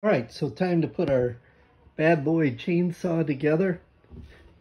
All right, so time to put our bad boy chainsaw together.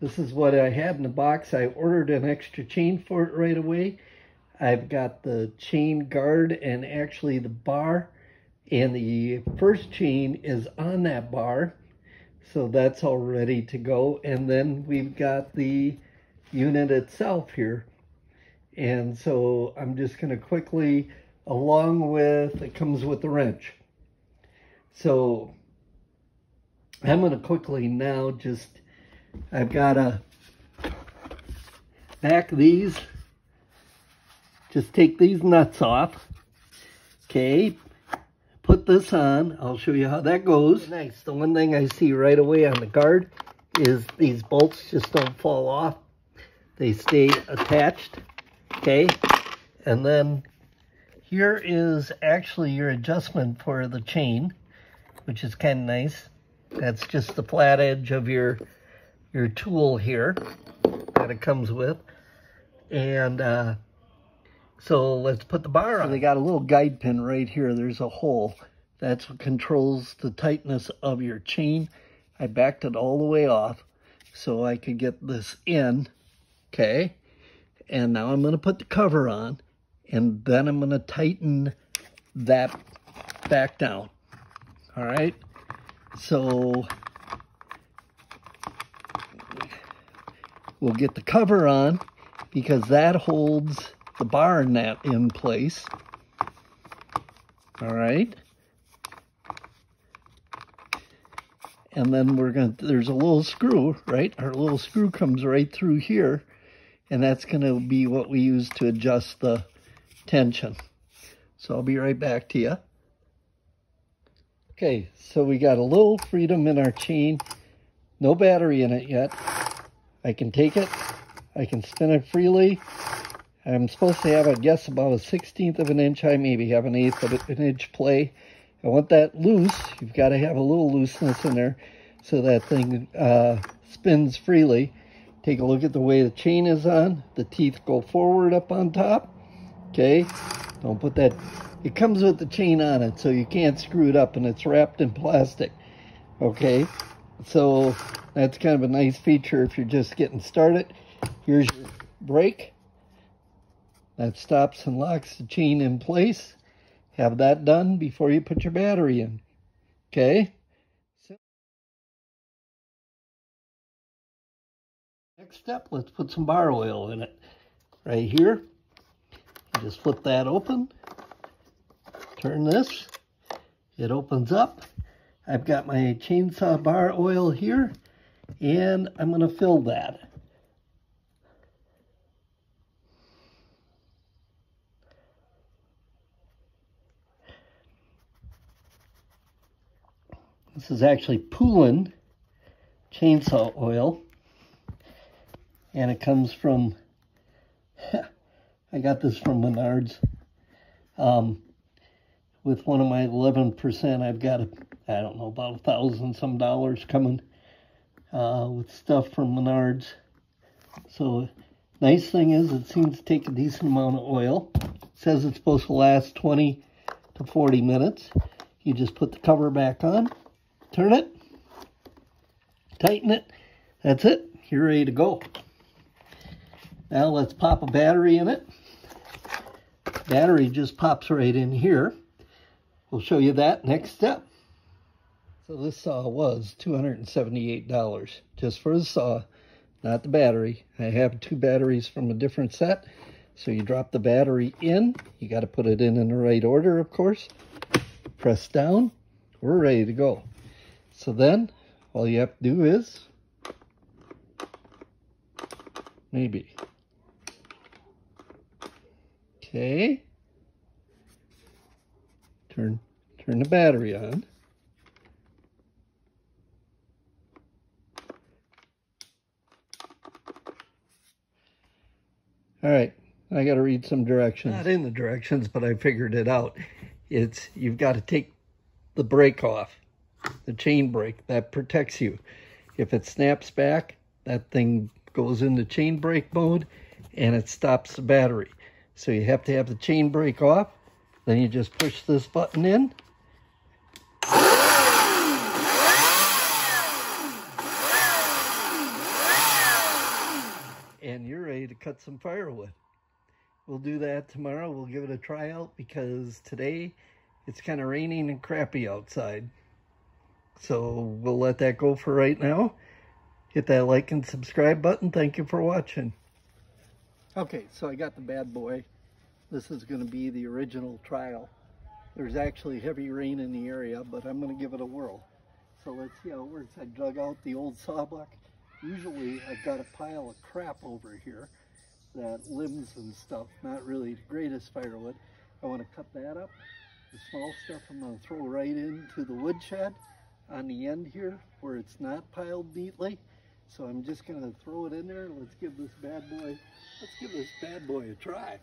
This is what I had in the box. I ordered an extra chain for it right away. I've got the chain guard and actually the bar, and the first chain is on that bar, so that's all ready to go. And then we've got the unit itself here. And so I'm just going to quickly, along with, it comes with the wrench. So I'm going to quickly now I've got to back these, just take these nuts off. Okay, put this on. I'll show you how that goes. Nice. The one thing I see right away on the guard is these bolts just don't fall off. They stay attached. Okay, and then here is actually your adjustment for the chain, which is kind of nice. That's just the flat edge of your tool here that it comes with. And so let's put the bar on. So they got a little guide pin right here. There's a hole. That's what controls the tightness of your chain. I backed it all the way off so I could get this in. Okay. And now I'm going to put the cover on, and then I'm going to tighten that back down. All right. So we'll get the cover on because that holds the bar nut in place. All right. And then there's a little screw, right? Our little screw comes right through here, and that's going to be what we use to adjust the tension. So I'll be right back to you. Okay, so we got a little freedom in our chain. No battery in it yet. I can take it. I can spin it freely. I'm supposed to have, I guess, about a 1/16 of an inch. I maybe have an 1/8 of an inch play. I want that loose. You've got to have a little looseness in there so that thing spins freely. Take a look at the way the chain is on. The teeth go forward up on top. Okay, don't put that. It comes with the chain on it, so you can't screw it up, and it's wrapped in plastic. Okay, so that's kind of a nice feature if you're just getting started. Here's your brake. That stops and locks the chain in place. Have that done before you put your battery in. Okay. Next step, let's put some bar oil in it. Right here. Just flip that open. Turn this. It opens up. I've got my chainsaw bar oil here, and I'm going to fill that. This is actually Perrodin chainsaw oil, and it comes from, I got this from Menards. With one of my 11%, I've got, I don't know, about $1,000 some coming with stuff from Menards. So nice thing is it seems to take a decent amount of oil. It says it's supposed to last 20 to 40 minutes. You just put the cover back on, turn it, tighten it. That's it. You're ready to go. Now let's pop a battery in it. Battery just pops right in here. We'll show you that next step. So this saw was $278 just for the saw, not the battery. I have 2 batteries from a different set. So you drop the battery in. You got to put it in the right order, of course. Press down. We're ready to go. So then all you have to do is maybe. Okay. Turn the battery on. All right, I got to read some directions. Not in the directions, but I figured it out. You've got to take the brake off, the chain brake. That protects you. If it snaps back, that thing goes into chain brake mode, and it stops the battery. So you have to have the chain brake off. Then you just push this button in. cut some firewood. We'll do that tomorrow. We'll give it a try out because today it's kind of raining and crappy outside. So we'll let that go for right now. Hit that like and subscribe button. Thank you for watching. Okay, so I got the bad boy. This is going to be the original trial. There's actually heavy rain in the area, but I'm going to give it a whirl. So let's see how it works. I dug out the old sawbuck. Usually I've got a pile of crap over here, that limbs and stuff, not really the greatest firewood. I want to cut that up. The small stuff I'm going to throw right into the woodshed on the end here where it's not piled neatly. So I'm just going to throw it in there. Let's give this bad boy a try.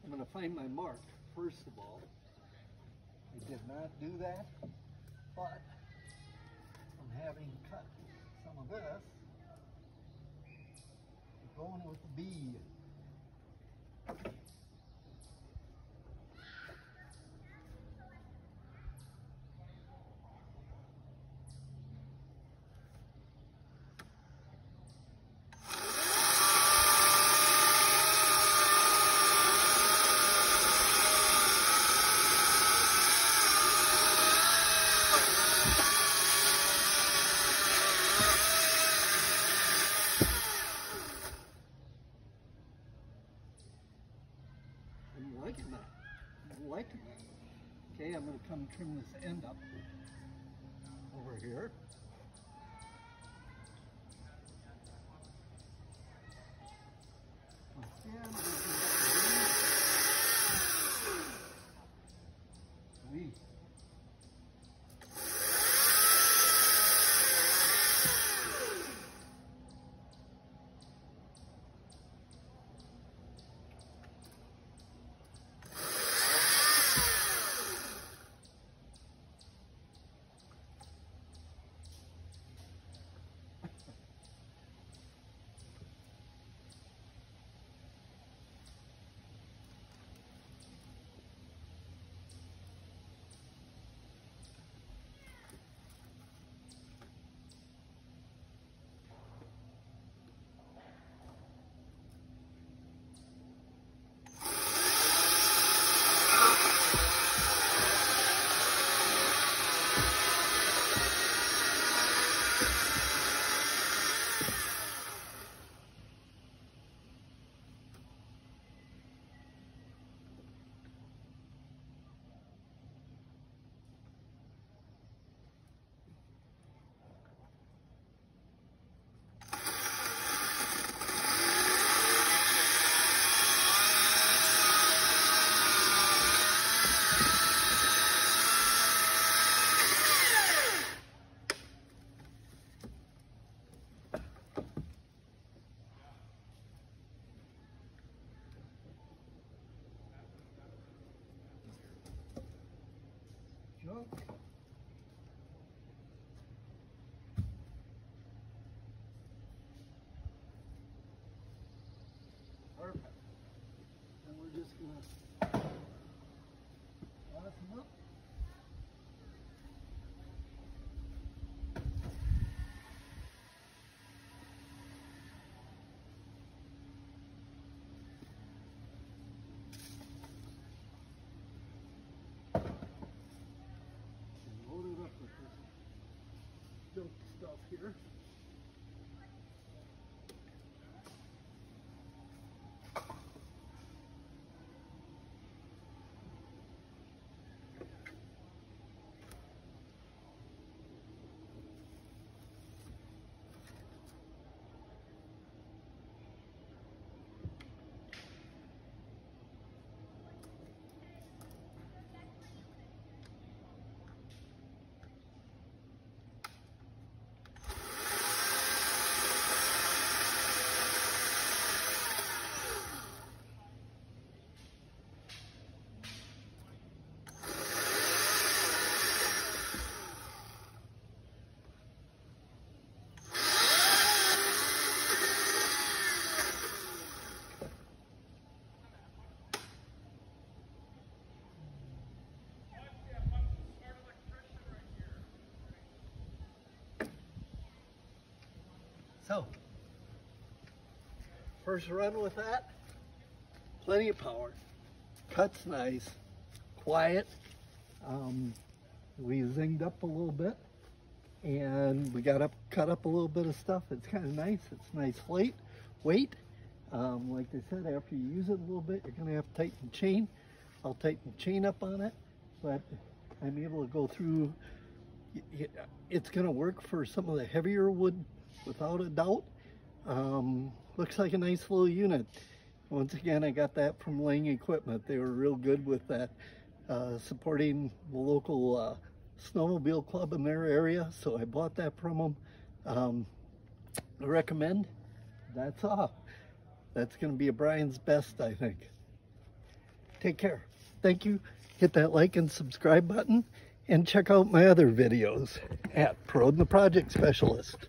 I'm going to find my mark, first of all. I did not do that, but from having cut some of this, I'm going with the B. I'm liking that. Okay, I'm going to come trim this end up over here. And sweet. Junk. Perfect. And we're just going to button them up. So, first run with that, plenty of power, cuts nice, quiet. We zinged up a little bit, and we cut up a little bit of stuff. It's kind of nice. It's nice weight. Like I said, after you use it a little bit, you're gonna have to tighten the chain. I'll tighten the chain up on it, but I'm able to go through. It's gonna work for some of the heavier wood, without a doubt. Looks like a nice little unit. Once again, I got that from Lang Equipment. They were real good with that, supporting the local snowmobile club in their area, so I bought that from them. I recommend. That's all. That's going to be a Brian's best, I think. Take care. Thank you. Hit that like and subscribe button, and check out my other videos at Perrodin the Project Specialist.